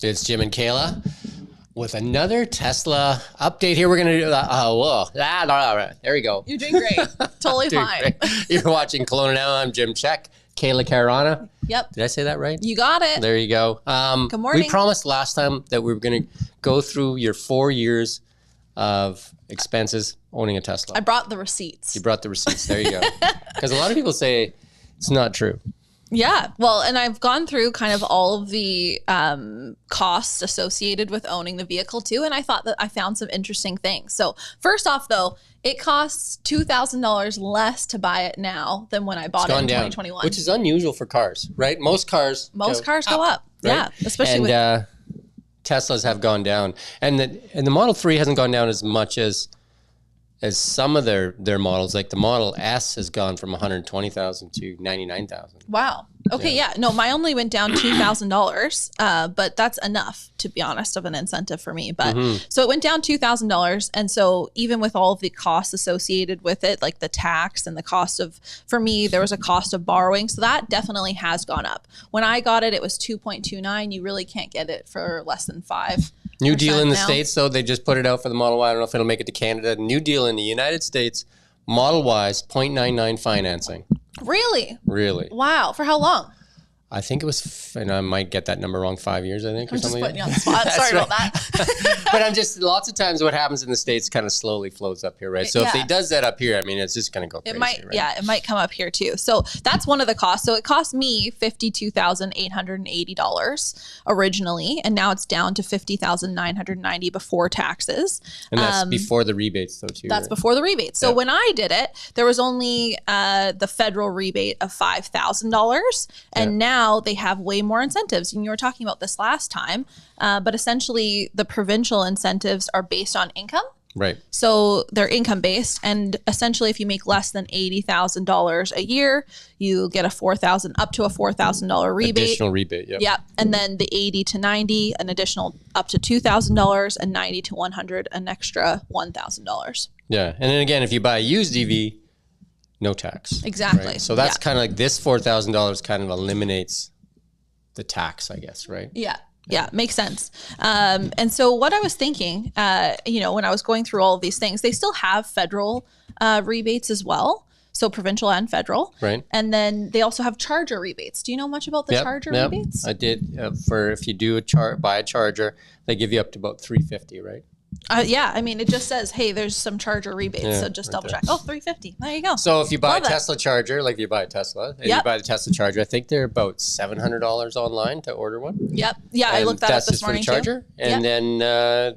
It's Jim and Kayla with another Tesla update here. We're going to do there we go. You're doing great. Totally fine. Great. You're watching Kelowna Now. I'm Jim Check. Kayla Carana. Yep. Did I say that right? You got it. There you go. Good morning. We promised last time that we were going to go through your 4 years of expenses owning a Tesla. I brought the receipts. You brought the receipts. There you go. Because a lot of people say it's not true. Yeah. Well, and I've gone through kind of all of the costs associated with owning the vehicle too. And I thought that I found some interesting things. So first off, though, it costs $2,000 less to buy it now than when I bought it in 2021. Which is unusual for cars, right? Most cars go up. Right? Yeah. Especially with Teslas have gone down. And the Model 3 hasn't gone down as much as some of their models. Like the Model S has gone from 120,000 to 99,000. Wow. Okay. Yeah. No, mine only went down $2,000, but that's enough, to be honest, of an incentive for me. But so it went down $2,000. And so even with all of the costs associated with it, like the tax and the cost of, for me, there was a cost of borrowing. So that definitely has gone up. When I got it, it was 2.29. You really can't get it for less than 5%. New deal in the States, though. They just put it out for the Model Y. I don't know if it'll make it to Canada. New deal in the United States, Model Y's 0.99 financing. Really? Really. Wow. For how long? I think it was, and I might get that number wrong, 5 years, I think, or something. I'm just putting you on the spot. Sorry about that. But I'm just, lots of times what happens in the States kind of slowly flows up here, right? So if he does that up here, I mean, it's just going to go crazy, right? Yeah, it might come up here too. So that's one of the costs. So it cost me $52,880 originally, and now it's down to $50,990 before taxes. And that's before the rebates, though, too. That's before the rebates. So when I did it, there was only the federal rebate of $5,000, and now they have way more incentives. And you were talking about this last time, but essentially the provincial incentives are based on income. Right. So they're income based, and essentially if you make less than $80,000 a year, you get up to a $4,000 rebate. Additional rebate, yeah. Yeah, and then the 80 to 90, an additional up to $2,000, and 90 to 100, an extra $1,000. Yeah, and then again, if you buy a used EV, no tax. Exactly. Right? So that's kind of like this $4,000 kind of eliminates the tax, I guess, right? Yeah. Yeah, makes sense. And so what I was thinking, when I was going through all of these things, they still have federal rebates as well. So provincial and federal. Right. And then they also have charger rebates. Do you know much about the charger rebates? I did. For if you do buy a charger, they give you up to about $350, right? Yeah, I mean, it just says, hey, there's some charger rebates, so just double check. Oh, $350. There you go. So if you buy a Tesla charger, like if you buy a Tesla, and you buy the Tesla charger, I think they're about $700 online to order one. Yep. Yeah, I looked that up this morning, for the charger. Too. And then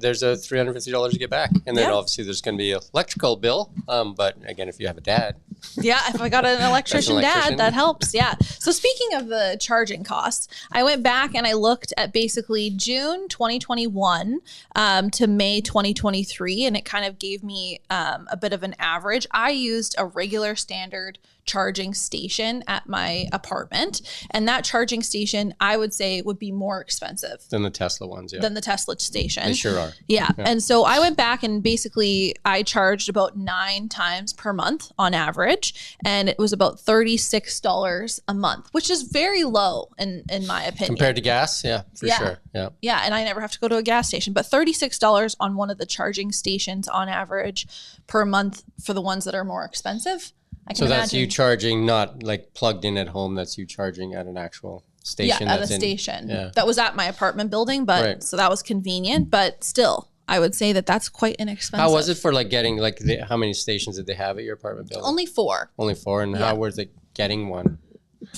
there's a $350 to get back. And then obviously there's going to be an electrical bill. But again, if you have a dad. Yeah, if I got an electrician dad, that helps. Yeah. So speaking of the charging costs, I went back and I looked at basically June 2021 to May 2023, and it kind of gave me a bit of an average. I used a regular standard charging station at my apartment, and that charging station I would say would be more expensive than the Tesla ones. Than the Tesla station. They sure are. Yeah. And so I went back and basically I charged about 9 times per month on average, and it was about $36 a month, which is very low in my opinion. Compared to gas, for sure. Yeah, and I never have to go to a gas station, but $36 on one of the charging stations on average per month for the ones that are more expensive. So that's you charging, not like plugged in at home. That's you charging at an actual station. Yeah, at a station. That was at my apartment building, but so that was convenient. But still, I would say that that's quite inexpensive. How was it for like getting how many stations did they have at your apartment building? Only 4. Only 4, and how was it getting one?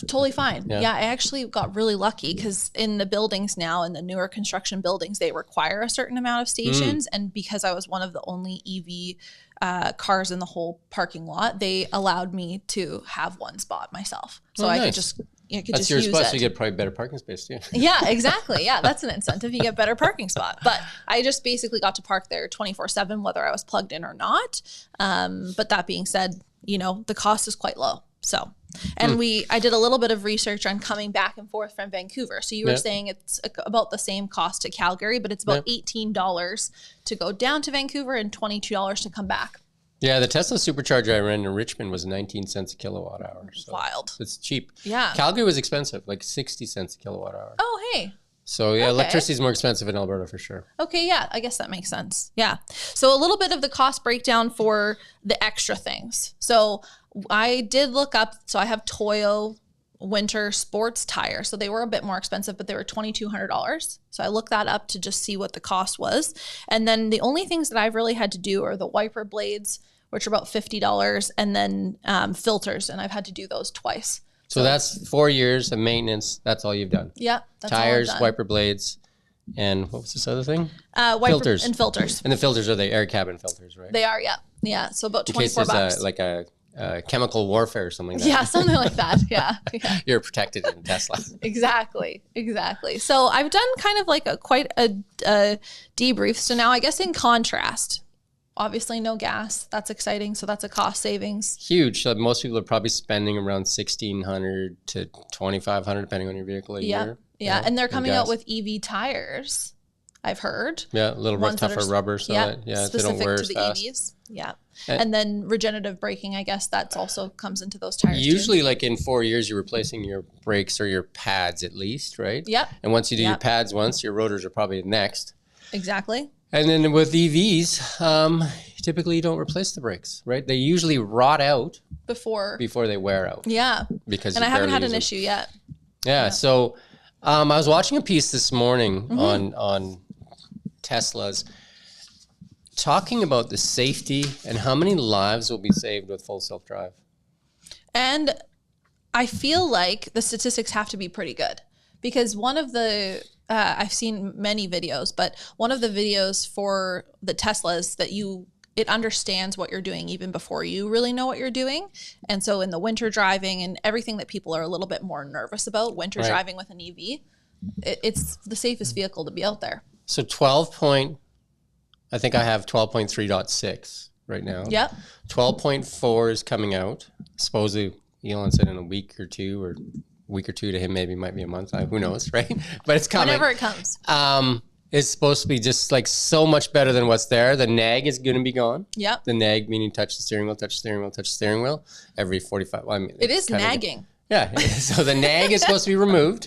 Totally fine. Yeah, I actually got really lucky because in the buildings now, in the newer construction buildings, they require a certain amount of stations, and because I was one of the only EV cars in the whole parking lot, they allowed me to have one spot myself. So I could just that's your spot, so you get probably better parking space too. Yeah, exactly. Yeah, that's an incentive. You get better parking spot. But I just basically got to park there 24/7, whether I was plugged in or not. But that being said, the cost is quite low. So, and I did a little bit of research on coming back and forth from Vancouver. So you were saying it's about the same cost to Calgary, but it's about $18 to go down to Vancouver and $22 to come back. Yeah, the Tesla supercharger I ran in Richmond was 19 cents a kilowatt hour. So wild. It's cheap. Yeah. Calgary was expensive, like 60 cents a kilowatt hour. Oh, hey. So yeah, electricity is more expensive in Alberta for sure. Okay, yeah, I guess that makes sense. Yeah. So a little bit of the cost breakdown for the extra things. So I did look up, so I have Toyo winter sports tires. So they were a bit more expensive, but they were $2,200. So I looked that up to just see what the cost was. And then the only things that I've really had to do are the wiper blades, which are about $50, and then filters. And I've had to do those twice. So that's 4 years of maintenance. That's all you've done. Yeah. That's tires, all I've done. wiper blades, and what was this other thing? Filters. And filters. And the filters are the air cabin filters, right? They are, yeah. Yeah. So about $24. In case there's like a chemical warfare or something like that. Yeah, something like that. Yeah. You're protected in Tesla. Exactly. So I've done kind of like quite a debrief. So now I guess in contrast, obviously no gas. That's exciting. So that's a cost savings. Huge. So most people are probably spending around $1,600 to $2,500 depending on your vehicle a year. Yeah. And they're coming out with EV tires, I've heard. Yeah, a little bit tougher rubber so that they don't wear as fast. EVs. Yeah. And then regenerative braking, I guess that's also comes into those tires. Usually like in 4 years, you're replacing your brakes or your pads at least, right? Yep. And once you do your pads once, your rotors are probably next. Exactly. And then with EVs, typically you don't replace the brakes, right? They usually rot out before they wear out. Yeah. Because I haven't had an issue yet. Yeah. So I was watching a piece this morning on Teslas talking about the safety and how many lives will be saved with full self-drive. And I feel like the statistics have to be pretty good because one of the I've seen many videos, but one of the videos for the Teslas that it understands what you're doing even before you really know what you're doing. And so in the winter driving and everything that people are a little bit more nervous about, winter driving with an EV, it's the safest vehicle to be out there. So I think I have 12.3.6 right now. Yep. 12.4 is coming out. Supposedly Elon said in a week or two to him, maybe might be a month. Who knows, right? But it's coming. Whenever it comes. It's supposed to be just like so much better than what's there. The nag is going to be gone. Yep. The nag meaning touch the steering wheel every 45. Well, I mean, it is nagging. Yeah. So the nag is supposed to be removed.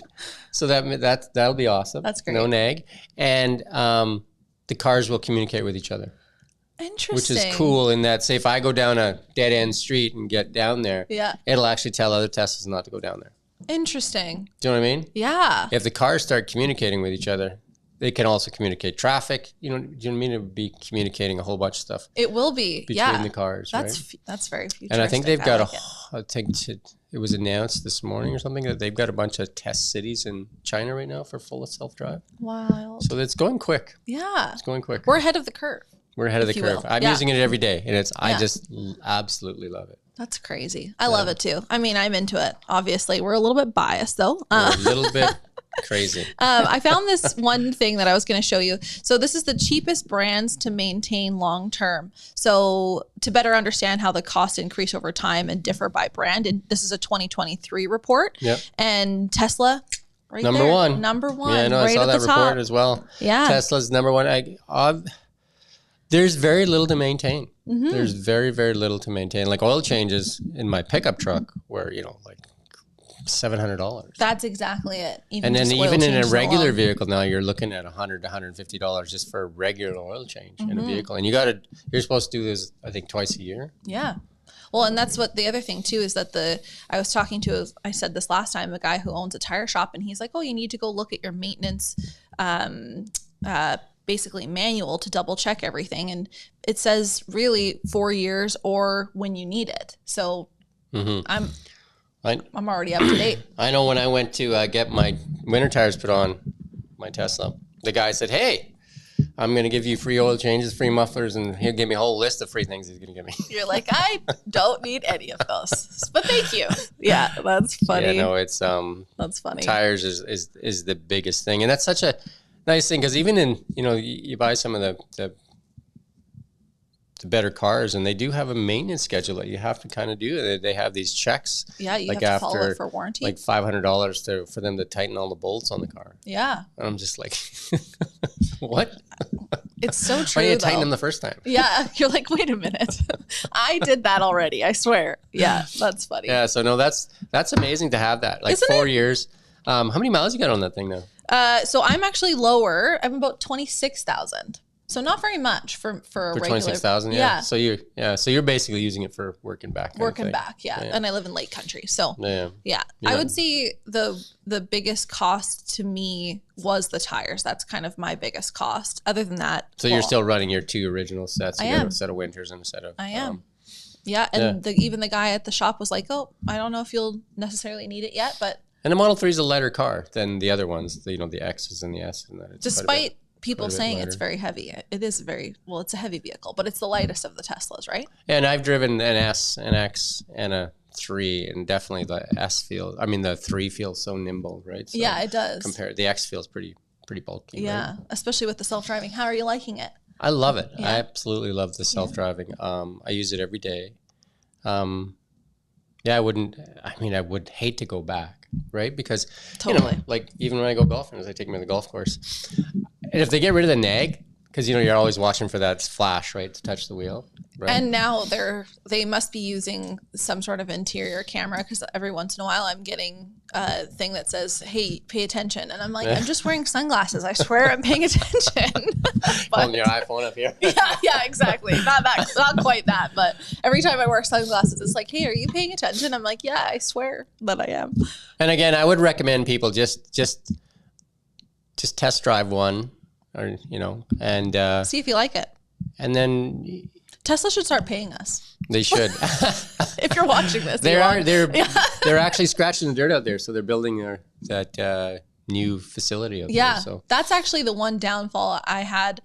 So that'll be awesome. That's great. No nag. And the cars will communicate with each other. Interesting. Which is cool in that, say, if I go down a dead end street and get down there, it'll actually tell other Teslas not to go down there. Interesting. Do you know what I mean? Yeah. If the cars start communicating with each other, they can also communicate traffic. Do you know what I mean? It would be communicating a whole bunch of stuff. It will be. Between the cars, That's very futuristic. And I think they've got it was announced this morning or something that they've got a bunch of test cities in China right now for full self-drive. Wild. So it's going quick. Yeah. It's going quick. We're ahead of the curve. We're ahead of the curve. I'm using it every day, and I just absolutely love it. That's crazy. I love it too. I mean, I'm into it. Obviously, we're a little bit biased though. We're a little bit crazy. I found this one thing that I was going to show you. So this is the cheapest brands to maintain long term. So to better understand how the costs increase over time and differ by brand, and this is a 2023 report. Yep. And Tesla. Right number there. one. Number one. Yeah, I know. Right I saw that top. report as well. Yeah. Tesla's number one. There's very little to maintain. Mm-hmm. There's very, very little to maintain. Like oil changes in my pickup truck were, like $700. That's exactly it. And then even in a regular vehicle now, you're looking at $100 to $150 just for a regular oil change in a vehicle. And you're supposed to do this, I think, twice a year. Yeah. Well, and that's what the other thing too is that I was talking to, I said this last time, a guy who owns a tire shop, and he's like, oh, you need to go look at your maintenance, basically manual to double check everything. And it says really 4 years or when you need it. So I'm already up to date. I know when I went to get my winter tires put on my Tesla, the guy said, hey, I'm going to give you free oil changes, free mufflers, and he'll give me a whole list of free things he's going to give me. You're like, I don't need any of those, but thank you. Yeah, that's funny. Yeah, no, it's that's funny. Tires is the biggest thing, and that's such a nice thing because even in you buy some of the better cars, and they do have a maintenance schedule that you have to kind of do. They have these checks. Yeah, you have to follow it for warranty. Like $500 for them to tighten all the bolts on the car. Yeah. And I'm just like, what? It's so true. Why didn't you tighten them the first time? Yeah, you're like, wait a minute, I did that already. I swear. Yeah, that's funny. Yeah, so no, that's amazing to have that. Like Isn't 4 years. How many miles you got on that thing now? So I'm actually lower. I'm about 26,000. So not very much for regular. 26,000, yeah. So you're basically using it for working back. Working back, yeah. And I live in Lake Country, so yeah. I would say the biggest cost to me was the tires. That's kind of my biggest cost. Other than that, so you're still running your 2 original sets. You got a set of winters and a set of. I am. Yeah, and even the guy at the shop was like, "Oh, I don't know if you'll necessarily need it yet, but." And the Model 3 is a lighter car than the other ones. The X's and the S, and that. Despite people saying it's very heavy, it is it's a heavy vehicle, but it's the lightest of the Teslas, right? And I've driven an S, an X, and a 3, and definitely the the 3 feels so nimble, right? So yeah, it does. The X feels pretty bulky. Yeah, right? Especially with the self-driving. How are you liking it? I love it. Yeah. I absolutely love the self-driving. I use it every day. I would hate to go back, right? Because, like even when I go golfing, as I take them to the golf course, and if they get rid of the nag, because, you're always watching for that flash, right, to touch the wheel. Right? And now they must be using some sort of interior camera, because every once in a while I'm getting a thing that says, "Hey, pay attention," and I'm like, I'm just wearing sunglasses. I swear I'm paying attention. Holding your iPhone up here. yeah, exactly. Not quite that, but every time I wear sunglasses, it's like, "Hey, are you paying attention?" I'm like, "Yeah, I swear that I am." And again, I would recommend people just test drive one, or and see if you like it. And then Tesla should start paying us. They should. If you're watching this, they're actually scratching the dirt out there, so they're building that new facility out there. So that's actually the one downfall I had,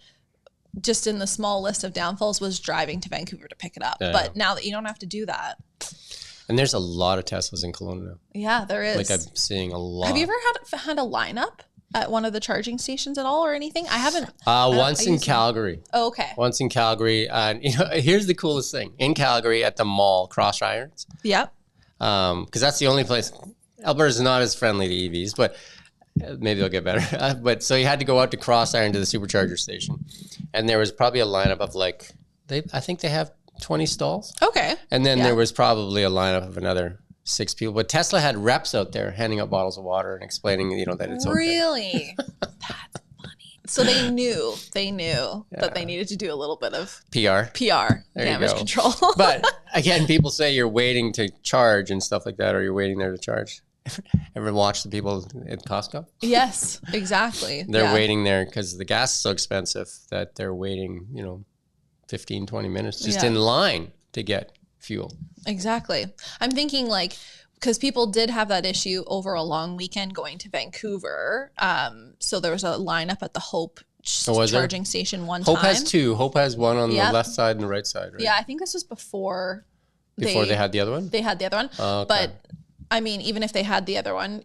just in the small list of downfalls, was driving to Vancouver to pick it up. But now that you don't have to do that. And there's a lot of Teslas in Kelowna now. Yeah, there is. Like, I'm seeing a lot. Have you ever had a lineup at one of the charging stations at all, or anything? I haven't. Once in Calgary. Oh, okay. Once in Calgary. And here's the coolest thing. In Calgary at the mall, Cross Irons. Yep. Because that's the only place. Alberta's not as friendly to EVs, but maybe they'll get better. But so you had to go out to Cross Iron to the supercharger station. And there was probably a lineup of I think they have 20 stalls. Okay. And then there was probably a lineup of another 6 people. But Tesla had reps out there handing out bottles of water and explaining, that it's okay. Really? That's funny. So they knew that they needed to do a little bit of PR, damage control. But again, people say you're waiting to charge and stuff like that, or you're waiting there to charge. Ever watch the people at Costco? Yes, exactly. They're waiting there because the gas is so expensive that they're waiting, 15, 20 minutes just in line to get fuel. Exactly. I'm thinking because people did have that issue over a long weekend going to Vancouver. So there was a lineup at the Hope charging station one time. Hope has 2. Hope has one on the left side and the right side, right? Yeah, I think this was before they had the other one? They had the other one. Oh, okay. But I mean, even if they had the other one,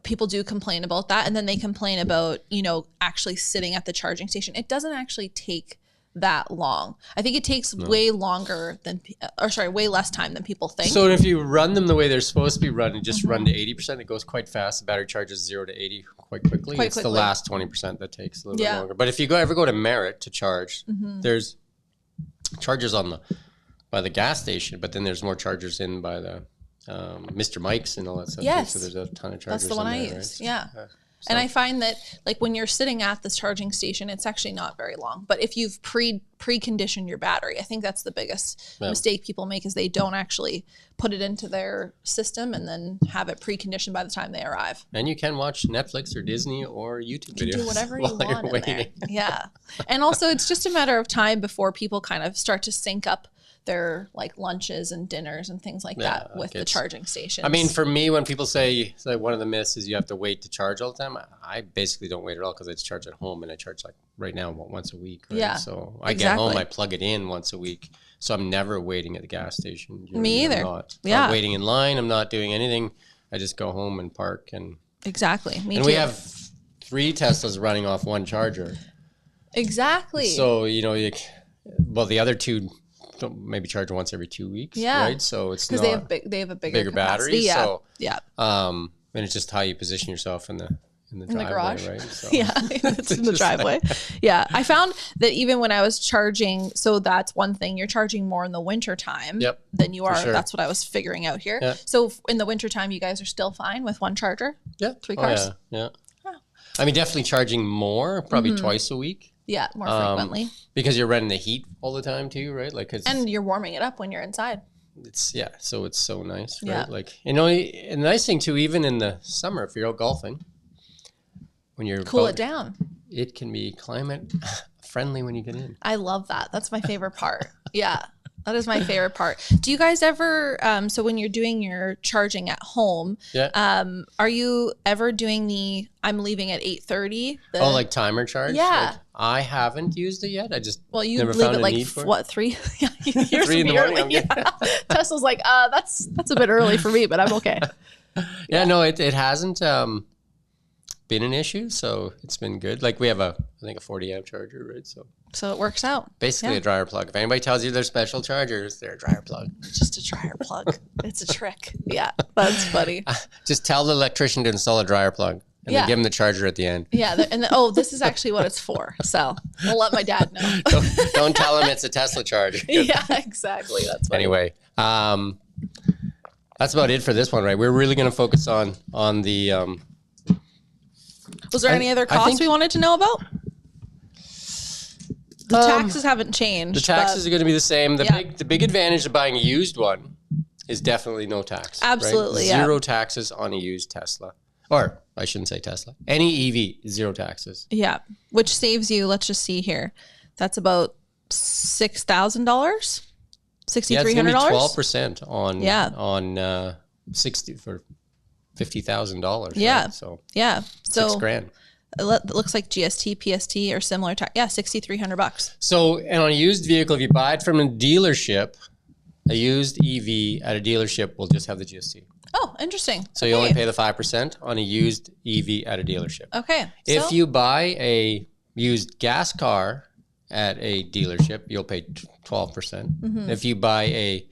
people do complain about that. And then they complain about, actually sitting at the charging station. It doesn't actually take that long. I think it takes way less time than people think. So if you run them the way they're supposed to be run and just run to 80%, it goes quite fast. The battery charges 0 to 80 quite quickly. It's the last 20% that takes a little bit longer. But if you ever go to Merit to charge, there's chargers by the gas station, but then there's more chargers in by the Mr. Mike's and all that stuff. Yes. So there's a ton of chargers. That's the one I use. Right? Yeah. So. And I find that when you're sitting at the charging station, it's actually not very long. But if you've preconditioned your battery, I think that's the biggest mistake people make, is they don't actually put it into their system and then have it preconditioned by the time they arrive. And you can watch Netflix or Disney or YouTube videos. Do whatever you want in there. Yeah. And also, it's just a matter of time before people kind of start to sync up their lunches and dinners and things like that with the charging stations. I mean, for me, when people say one of the myths is you have to wait to charge all the time, I basically don't wait at all, because I charge at home, and I charge right now once a week. Right? Yeah. So I get home, I plug it in once a week. So I'm never waiting at the gas station. Me either. I'm not waiting in line. I'm not doing anything. I just go home and park. Exactly. Me and too. We have 3 Teslas running off one charger. Exactly. So, the other 2 maybe charge once every 2 weeks, right? So it's because they have a bigger battery. Yeah. So and it's just how you position yourself in the driveway, garage, right? So. Yeah, it's in the driveway. Yeah, I found that even when I was charging, so that's one thing, you're charging more in the winter time than you are. Sure. That's what I was figuring out here. Yeah. So in the winter time, you guys are still fine with one charger? Yeah, 3 cars. Yeah. I mean, definitely charging more, probably twice a week. Yeah, more frequently. Because you're running the heat all the time too, right? Like, and you're warming it up when you're inside. So it's so nice, right? Yeah. Like, and the nice thing too, even in the summer, if you're out golfing, when you're cool it down, it can be climate friendly when you get in. I love that. That's my favorite part. Yeah. That is my favorite part. Do you guys ever, so when you're doing your charging at home, are you ever doing I'm leaving at 8:30? Like timer charge? Yeah. Like, I haven't used it yet. I just you never leave found it a like, need for what, 3? Yeah, 3 in the morning. Yeah. Tesla's like, that's a bit early for me, but I'm okay. Yeah, no, it hasn't been an issue, so it's been good. Like we have I think a 40 amp charger, right? So it works out. Basically a dryer plug. If anybody tells you they're special chargers, they're a dryer plug. It's just a dryer plug. It's a trick. Yeah, that's funny. Just tell the electrician to install a dryer plug and then give him the charger at the end. Yeah, this is actually what it's for. So we'll let my dad know. Don't tell him it's a Tesla charger. Yeah, exactly. That's funny. Anyway, that's about it for this one, right? We're really going to focus on the... Was there any other costs we wanted to know about? The taxes haven't changed. The taxes are going to be the same. The big advantage of buying a used one is definitely no tax. Absolutely, right? Zero taxes on a used Tesla. Or I shouldn't say Tesla. Any EV, zero taxes. Yeah, which saves you, let's just see here. That's about $6,000? $6,300? Yeah, it's going to be 12% on 60 for $50,000. Yeah. Right? So $6,000. It looks like GST, PST, or similar tax. Yeah, $6,300. So, and on a used vehicle, if you buy it from a dealership, a used EV at a dealership will just have the GST. Oh, interesting. So you only pay the 5% on a used EV at a dealership. Okay. If you buy a used gas car at a dealership, you'll pay 12%. If you buy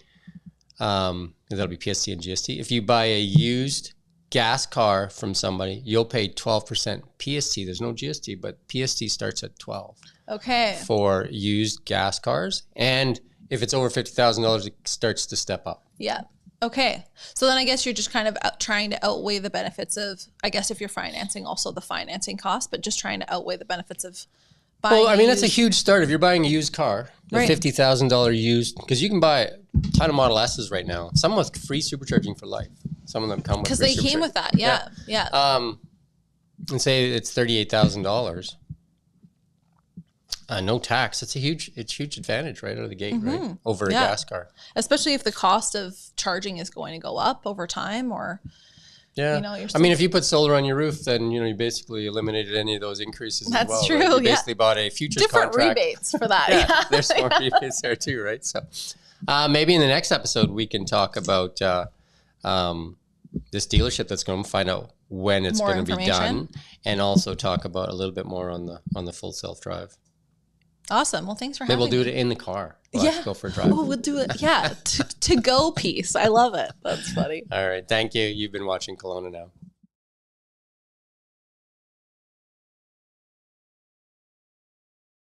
that'll be PST and GST. If you buy a used gas car from somebody, you'll pay 12% PST. There's no GST, but PST starts at 12. Okay. For used gas cars. And if it's over $50,000, it starts to step up. Yeah. Okay. So then I guess you're just kind of trying to outweigh the benefits of, I guess if you're financing, also the financing cost, but just trying to outweigh the benefits of buying. Well, I mean, that's a huge start. If you're buying a used car, a $50,000 used, because you can buy a ton of Model S's right now. Some with free supercharging for life. Some of them come with free supercharging. Because they came with that. Yeah. And say it's $38,000. No tax. It's huge advantage right out of the gate, right? Over a gas car. Especially if the cost of charging is going to go up over time or, I mean, if you put solar on your roof, then, you basically eliminated any of those increases as well. That's true, right? You basically bought a futures contract. Different rebates for that. There's more rebates there too, right? So maybe in the next episode, we can talk about this dealership that's going to find out when it's going to be done and also talk about a little bit more on the full self-drive. Awesome. Well, thanks for having me. Maybe we'll do it in the car. We'll have to go for a drive. Oh, we'll do it. Yeah. To go piece. I love it. That's funny. All right. Thank you. You've been watching Kelowna Now.